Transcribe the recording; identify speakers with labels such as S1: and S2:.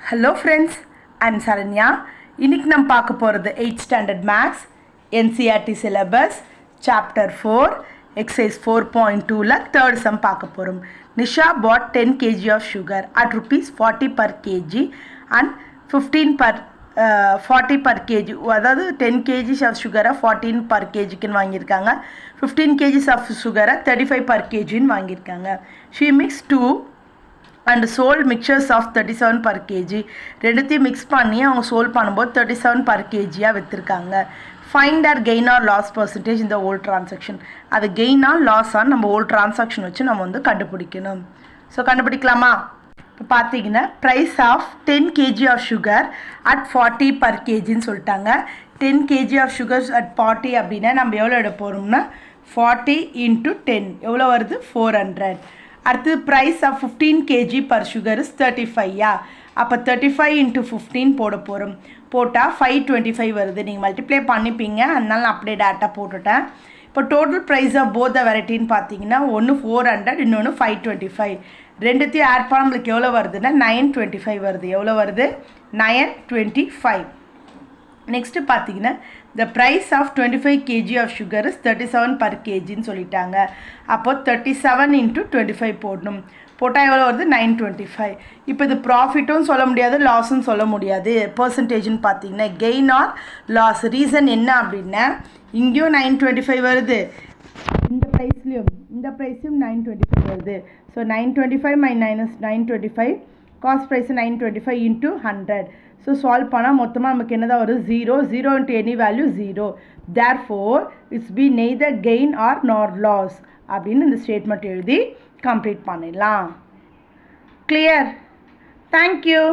S1: Hello friends, I'm Saranya. இன்னைக்கு நம்ம பார்க்க போகிறது 8th standard maths NCERT syllabus chapter 4 exercise 4.2ல third sum பார்க்க போகிறோம். Nisha bought 10 kg of sugar at rupees 40 per kg and 15 per 40 per kg. அதாவது 10 kg of sugar 14 per kgக்குன்னு வாங்கியிருக்காங்க. 15 kg of sugar 35 per kgன்னு வாங்கியிருக்காங்க. She mixed 2 and sold mixtures of 37 per kg. ரெண்டுத்தையும் mix பண்ணி அவங்க sold பண்ணும்போது 37 per kgயாக விற்றுருக்காங்க. Find or gain or loss percentage இந்த ஓல்ட் ட்ரான்சாக்ஷன். அது கெயினா லாஸான்னு நம்ம ஓல்ட் ட்ரான்சாக்ஷன் வச்சு நம்ம வந்து கண்டுபிடிக்கணும். ஸோ கண்டுபிடிக்கலாமா? இப்போ பார்த்தீங்கன்னா price of 10 kg of sugar at 40 per kgன்னு சொல்லிட்டாங்க. 10 kg ஆஃப் சுகர்ஸ் அட் 40 அப்படின்னா நம்ம எவ்வளோ எடுக்க போகிறோம்னா 40 × 10 எவ்வளோ வருது 400. அடுத்து price of 15 kg per sugar is 35யா. அப்போ 35 × 15 போட போகிறோம். போட்டால் 525 வருது. நீங்கள் மல்டிப்ளை பண்ணிப்பீங்க, அதனால நான் அப்படியே டேரெக்டாக போட்டுட்டேன். இப்போ total price of both the வெரைட்டின்னு பார்த்தீங்கன்னா ஒன்று 400, இன்னொன்று 525. ரெண்டுத்தையும் ஆட் பண்ண நம்மளுக்கு எவ்வளோ வருதுன்னா 925 வருது. எவ்வளோ வருது 925. நெக்ஸ்ட்டு பார்த்தீங்கன்னா the price of 25 kg of sugar is 37 per kgன்னு சொல்லிட்டாங்க. அப்போது 37 × 25 போடணும். போட்டால் எவ்வளோ வருது 925. இப்போ இது ப்ராஃபிட்டும் சொல்ல முடியாது, லாஸும் சொல்ல முடியாது. பர்சன்டேஜ்னு பார்த்தீங்கன்னா கெயின் ஆர் லாஸ். ரீசன் என்ன அப்படின்னா இங்கேயும் 925 வருது, இந்த ப்ரைஸ்லையும் 925 வருது. So 925 - 925 cost price 925 × 100. So solve பண்ணால் மொத்தமாக நமக்கு என்ன தான் வரும் 0 × any value 0. Therefore it's B neither gain or nor loss அப்படின்னு இந்த ஸ்டேட்மெண்ட் எழுதி கம்ப்ளீட் பண்ணிடலாம். கிளியர்? தேங்க்யூ.